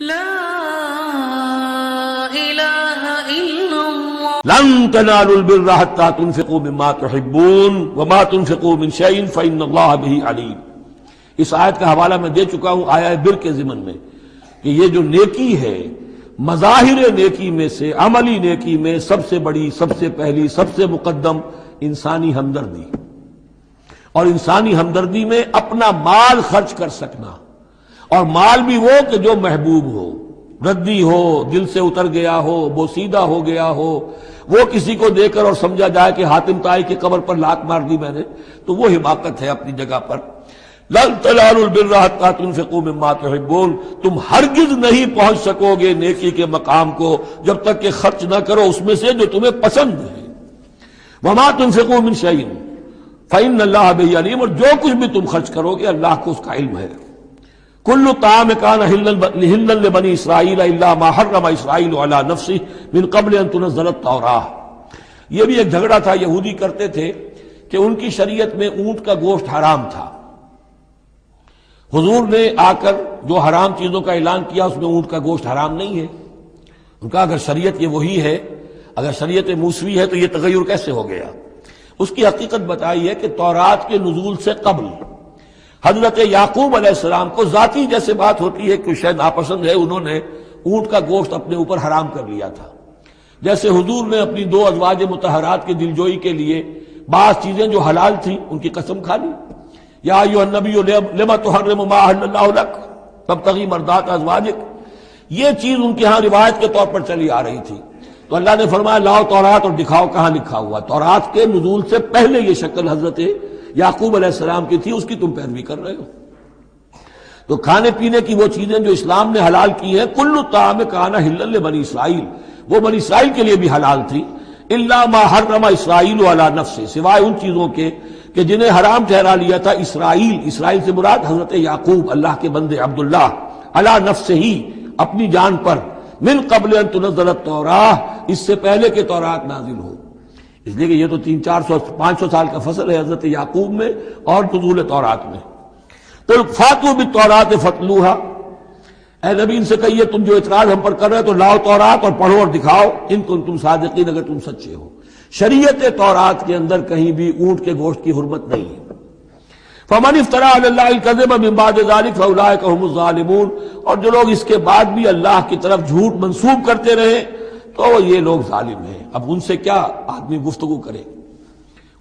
لا الہ الا اللہ لن تنالوا البر حتى تنفقوا مما تحبون وما تنفقوا من شيء فإن الله به عليم۔ اس آیت کا حوالہ میں دے چکا ہوں آیہ بر کے ضمن میں کہ یہ جو نیکی ہے، مظاہر نیکی میں سے، عملی نیکی میں سب سے بڑی، سب سے پہلی، سب سے مقدم انسانی ہمدردی، اور انسانی ہمدردی میں اپنا مال خرچ کر سکنا، اور مال بھی وہ کہ جو محبوب ہو، ردی ہو، دل سے اتر گیا ہو، بوسیدہ ہو گیا ہو، وہ کسی کو دے کر اور سمجھا جائے کہ حاتم طائی کی قبر پر لات مار دی میں نے، تو وہ حماقت ہے اپنی جگہ پر۔ لن تنالوا البر حتى تنفقوا مما تحبون، تم ہرگز نہیں پہنچ سکو گے نیکی کے مقام کو جب تک کہ خرچ نہ کرو اس میں سے جو تمہیں پسند ہے۔ وما تنفقوا من شيء فإن الله به عليم، اور جو کچھ بھی تم خرچ کرو گے اللہ کو اس کا علم ہے۔ کل طعام كان حلا لبني اسرائيل الا ما حرم اسرائيل على نفسه من قبل ان تنزل التوراة۔ یہ بھی ایک جھگڑا تھا، یہودی کرتے تھے کہ ان کی شریعت میں اونٹ کا گوشت حرام تھا۔ حضور نے آ کر جو حرام چیزوں کا اعلان کیا اس میں اونٹ کا گوشت حرام نہیں ہے۔ ان کا اگر شریعت یہ وہی ہے، اگر شریعت موسوی ہے تو یہ تغیر کیسے ہو گیا؟ اس کی حقیقت بتائی ہے کہ تورات کے نزول سے قبل حضرت یعقوب علیہ السلام کو ذاتی جیسے بات ہوتی ہے کہ شاید ناپسند ہے، انہوں نے اونٹ کا گوشت اپنے اوپر حرام کر لیا تھا۔ جیسے حضور نے اپنی دو ازواج مطہرات کی دلجوئی کے لیے بعض چیزیں جو حلال تھیں ان کی قسم کھا لی، یا ایھا النبی لما تحرم ما احل اللہ لک تبتغی مرضات ازواجک، یہ چیز ان کے ہاں روایت کے طور پر چلی آ رہی تھی۔ تو اللہ نے فرمایا لاؤ تورات اور دکھاؤ کہاں لکھا ہوا۔ تورات کے نزول سے پہلے یہ شکل حضرت یعقوب علیہ السلام کی تھی، اس کی تم پیروی کر رہے ہو۔ تو کھانے پینے کی وہ چیزیں جو اسلام نے حلال کی ہیں، کل طعام کان حلا لبنی اسرائیل، وہ بنی اسرائیل کے لیے بھی حلال تھی، الا ما حرم اسرائیل علی نفسہ، سوائے ان چیزوں کے کہ جنہیں حرام ٹھہرا لیا تھا اسرائیل، اسرائیل سے مراد حضرت یعقوب اللہ کے بندے عبداللہ، علی نفسہ ہی، اپنی جان پر، من قبل ان تنزل التوراۃ، اس سے پہلے کہ تورات نازل ہو۔ اس لیے کہ یہ تو 500 سال کا فصل ہے حضرت یعقوب میں اور نزول تورات میں۔ قل فاتوا بالتوراۃ فاتلوها، اے نبی ان سے کہیے تم جو اعتراض ہم پر کر رہے تو لاؤ تورات اور پڑھو اور دکھاؤ، ان کنتم صادقین، اگر تم سچے ہو۔ شریعت تورات کے اندر کہیں بھی اونٹ کے گوشت کی حرمت نہیں ہے۔ فمن افترى على الله الكذب من بعد ذلك فاولئك هم الظالمون، اور جو لوگ اس کے بعد بھی اللہ کی طرف جھوٹ منسوب کرتے رہے تو یہ لوگ ظالم ہیں۔ اب ان سے کیا آدمی گفتگو کرے؟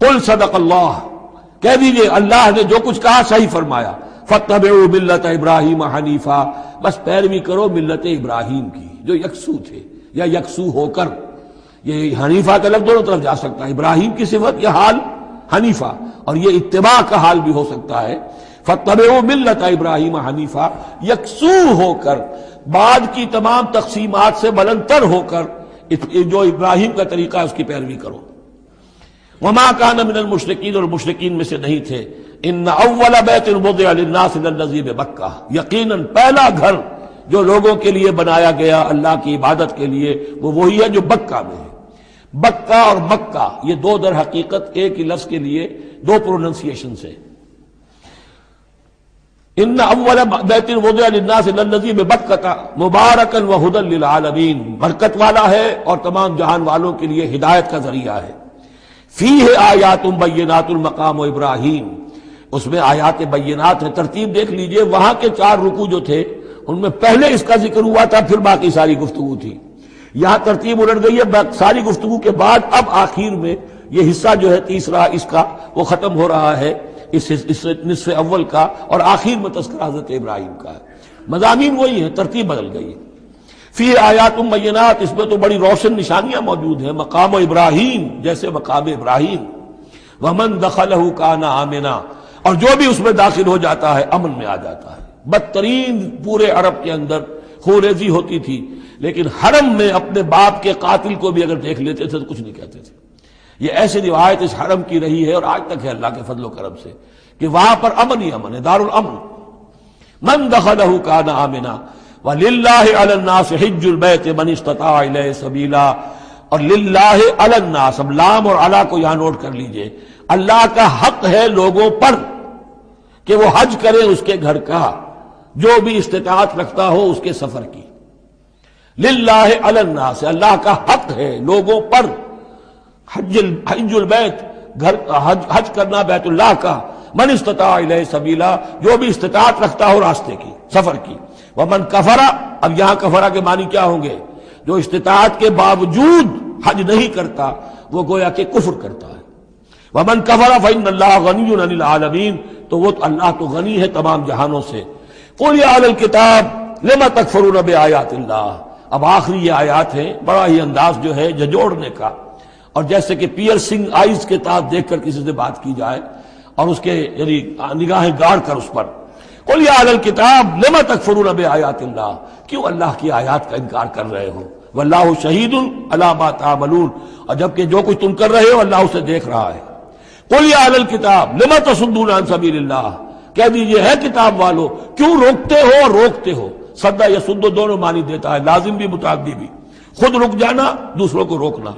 قل صدق اللہ، کہہ دیجئے اللہ نے جو کچھ کہا صحیح فرمایا۔ فاتبعوا ملت ابراہیم حنیفا، بس پیروی کرو ملت ابراہیم کی جو یکسو تھے یا یکسو ہو کر، یہ حنیفہ کا لفظ دونوں طرف جا سکتا ہے، ابراہیم کی صفت یہ حال حنیفہ، اور یہ اتباع کا حال بھی ہو سکتا ہے۔ فاتبعوا ملت ابراہیم حنیفا، یکسو ہو کر، بعد کی تمام تقسیمات سے بلندتر ہو کر جو ابراہیم کا طریقہ ہے اس کی پیروی کرو۔ وما کان من المشرکین، اور مشرکین میں سے نہیں تھے۔ ان اول بیت وضع للناس للذی ببکہ، یقیناً پہلا گھر جو لوگوں کے لیے بنایا گیا اللہ کی عبادت کے لیے وہ وہی ہے جو بکہ میں ہے۔ بکہ اور مکہ یہ دو در حقیقت ایک ہی لفظ کے لیے دو پروننسیشن سے۔ ان اول بیت وضع للناس للذی ببکہ مبارکا وہدی للعالمین، برکت والا ہے اور تمام جہان والوں کے لیے ہدایت کا ذریعہ ہے۔ فیہ آیات بینات مقام ابراہیم، اس میں آیات بینات ہیں۔ ترتیب دیکھ لیجئے، وہاں کے 4 رکوع جو تھے ان میں پہلے اس کا ذکر ہوا تھا، پھر باقی ساری گفتگو تھی۔ یہاں ترتیب الٹ گئی ہے، ساری گفتگو کے بعد اب آخر میں یہ حصہ جو ہے تیسرا اس کا وہ ختم ہو رہا ہے، اس نصف اول کا، اور آخر میں تذکرہ حضرت ابراہیم کا ہے۔ مضامین وہی ہیں، ترتیب بدل گئی ہے۔ فی آیات بینات، اس میں تو بڑی روشن نشانیاں موجود ہیں، مقام ابراہیم جیسے مقام ابراہیم، ومن دخلہ کان آمنا، اور جو بھی اس میں داخل ہو جاتا ہے امن میں آ جاتا ہے۔ بدترین پورے عرب کے اندر خوریزی ہوتی تھی، لیکن حرم میں اپنے باپ کے قاتل کو بھی اگر دیکھ لیتے تھے تو کچھ نہیں کہتے تھے۔ یہ ایسی روایت اس حرم کی رہی ہے اور آج تک ہے اللہ کے فضل و کرم سے کہ وہاں پر امن ہی امن ہے، دار الامن۔ من دخلہ کان آمنا وَلِلَّهِ عَلَى النَّاسِ حِجُّ الْبَيْتِ مَنِ اسْتَطَاعَ إِلَيْهِ سَبِيلًا، اور للہ علی الناس، اب لام اور علی کو یہاں نوٹ کر لیجئے، اللہ کا حق ہے لوگوں پر کہ وہ حج کریں اس کے گھر کا، جو بھی استطاعت رکھتا ہو اس کے سفر کی. للہ علی الناس، اللہ کا حق ہے لوگوں پر، حج البیت، گھر حج کرنا بیت اللہ کا، من استطاع الیہ سبیلا، جو بھی استطاعت رکھتا ہو راستے کی، سفر کی. ومن کفر، اب یہاں کفرہ کے معنی کیا ہوں گے؟ جو استطاعت کے باوجود حج نہیں کرتا وہ گویا کہ کفر کرتا ہے. ومن کفر فإن اللہ غنی عن العالمین، تو وہ اللہ تو غنی ہے تمام جہانوں سے. قل یا اہل الکتاب لم تکفرون بآیات اللہ. اب آخری یہ آیات ہیں، بڑا ہی انداز جو ہے جھنجھوڑنے کا، اور جیسے کہ پیئرسنگ آئیز کے ساتھ دیکھ کر کسی سے بات کی جائے اور اس کے یعنی نگاہیں گاڑ کر اس پر. قل یا اہل الکتاب لم تکفرون بآیات اللہ، کیوں اللہ کی آیات کا انکار کر رہے ہو؟ واللہ شہید علی ما تعملون، اور جبکہ جو کچھ تم کر رہے ہو اللہ اسے دیکھ رہا ہے. قل یا اہل الکتاب لم تصدون عن سبیل اللہ، کہہ دیجئے ہے کتاب والو کیوں روکتے ہو اور روکتے ہو. صدہ یا سدو دونوں معنی دیتا ہے، لازم بھی متعدی بھی. خود رک جانا، دوسروں کو روکنا.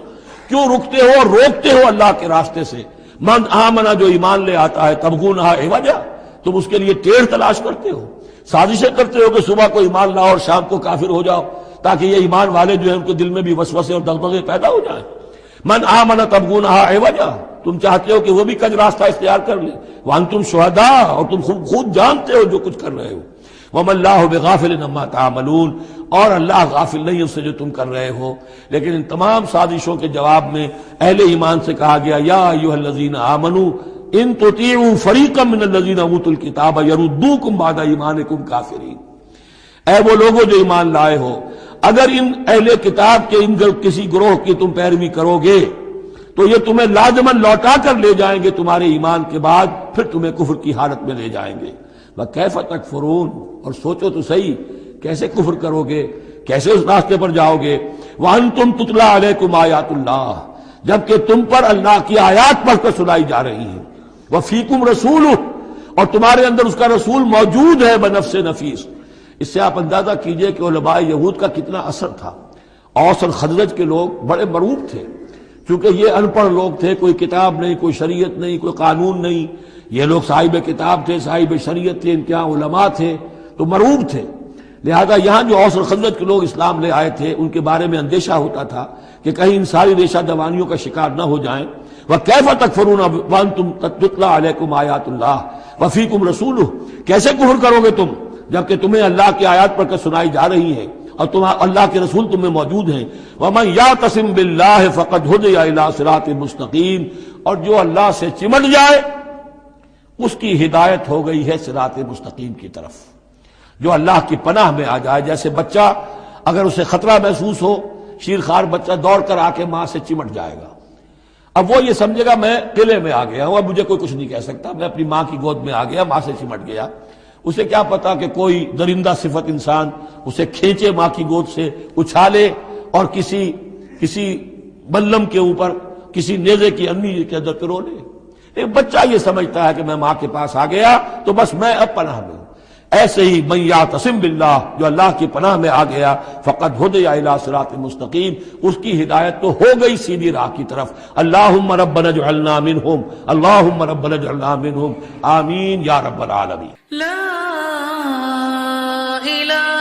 کیوں رکتے ہو اور روکتے ہو اللہ کے راستے سے؟ من آمنا، جو ایمان لے آتا ہے، تبغونہا عوجا، تم اس کے لیے ٹیڑھ تلاش کرتے ہو، سازشیں کرتے ہو کہ صبح کو ایمان لاؤ اور شام کو کافر ہو جاؤ تاکہ یہ ایمان والے جو ہیں ان کے دل میں بھی وسوسے اور دغدغے پیدا ہو جائیں. من آمنا تبغونہا عوجا، تم چاہتے ہو کہ وہ بھی کج راستہ اختیار کر لیں. وانتم شہداء، اور تم خود جانتے ہو جو کچھ کر رہے ہو. وما اللہ بغافل عما تعملون، اور اللہ غافل نہیں اس سے جو تم کر رہے ہو. لیکن ان تمام سازشوں کے جواب میں اہل ایمان سے کہا گیا یا ایھا الذین آمنوا ان تطیعوا فریقا من الذین اوتوا الکتاب یردوکم بعد ایمانکم کافرین. اے وہ لوگوں جو ایمان لائے ہو، اگر ان اہل کتاب کے ان کسی گروہ کی تم پیروی کرو گے تو یہ تمہیں لازماً لوٹا کر لے جائیں گے تمہارے ایمان کے بعد، پھر تمہیں کفر کی حالت میں لے جائیں گے. وَكَيْفَ تَكْفُرُونَ، اور سوچو تو صحیح کیسے کفر کرو گے، کیسے اس راستے پر جاؤ گے. وَأَنْتُمْ تُتْلَىٰ عَلَيْكُمْ آیَاتُ اللَّهِ، جبکہ تم پر اللہ کی آیات پڑھ کر سنائی جا رہی ہیں. وَفِيكُمْ رَسُولُهُ، اور تمہارے اندر اس کا رسول موجود ہے بنفس نفیس. اس سے آپ اندازہ کیجئے کہ علماء یہود کا کتنا اثر تھا. اوس اور خزرج کے لوگ بڑے مرعوب تھے، چونکہ یہ ان پڑھ لوگ تھے، کوئی کتاب نہیں، کوئی شریعت نہیں، کوئی قانون نہیں. یہ لوگ صاحب کتاب تھے، صاحب شریعت تھے، ان کے یہاں علماء تھے، تو مرعوب تھے. لہذا یہاں جو اوس اور خزرج کے لوگ اسلام لے آئے تھے ان کے بارے میں اندیشہ ہوتا تھا کہ کہیں ان ساری ریشہ دوانیوں کا شکار نہ ہو جائیں. وَكَيْفَ تَكْفُرُونَ وَأَنْتُمْ تُتْلَىٰ عَلَيْكُمْ آیَاتُ اللَّهِ وَفِيكُمْ رَسُولُهُ، کیسے کفر کرو گے تم جبکہ تمہیں اللہ کی آیات پڑھ کر سنائی جا رہی ہیں اور اللہ کے رسول تم میں موجود ہیں. وَمَن يَعْتَصِم بِاللَّهِ فَقَدْ هُدِيَ إِلَىٰ صِرَاطٍ مُسْتَقِيمٍ، اور جو اللہ سے چمٹ جائے اس کی ہدایت ہو گئی ہے صراط مستقیم کی طرف. جو اللہ کی پناہ میں آ جائے، جیسے بچہ اگر اسے خطرہ محسوس ہو، شیرخوار بچہ دوڑ کر آ کے ماں سے چمٹ جائے گا. اب وہ یہ سمجھے گا میں قلعے میں آ گیا ہوں، اب مجھے کوئی کچھ نہیں کہہ سکتا، میں اپنی ماں کی گود میں آ گیا، ماں سے چمٹ گیا. اسے کیا پتا کہ کوئی درندہ صفت انسان اسے کھینچے ماں کی گود سے، اچھالے اور کسی بلم کے اوپر کسی نیزے کی انی کے اندر پرو لے. ایک بچہ یہ سمجھتا ہے کہ میں ماں کے پاس آ گیا تو بس میں اب پناہ میں ہوں. ایسے ہی من یعتصم باللہ، جو اللہ کی پناہ میں آ گیا، فقد ہدی الی صراط مستقیم، اس کی ہدایت تو ہو گئی سیدھی راہ کی طرف. اللہم ربنا اجعلنا منہم، اللہم ربنا اجعلنا منہم، آمین یا رب العالمین. لا الہ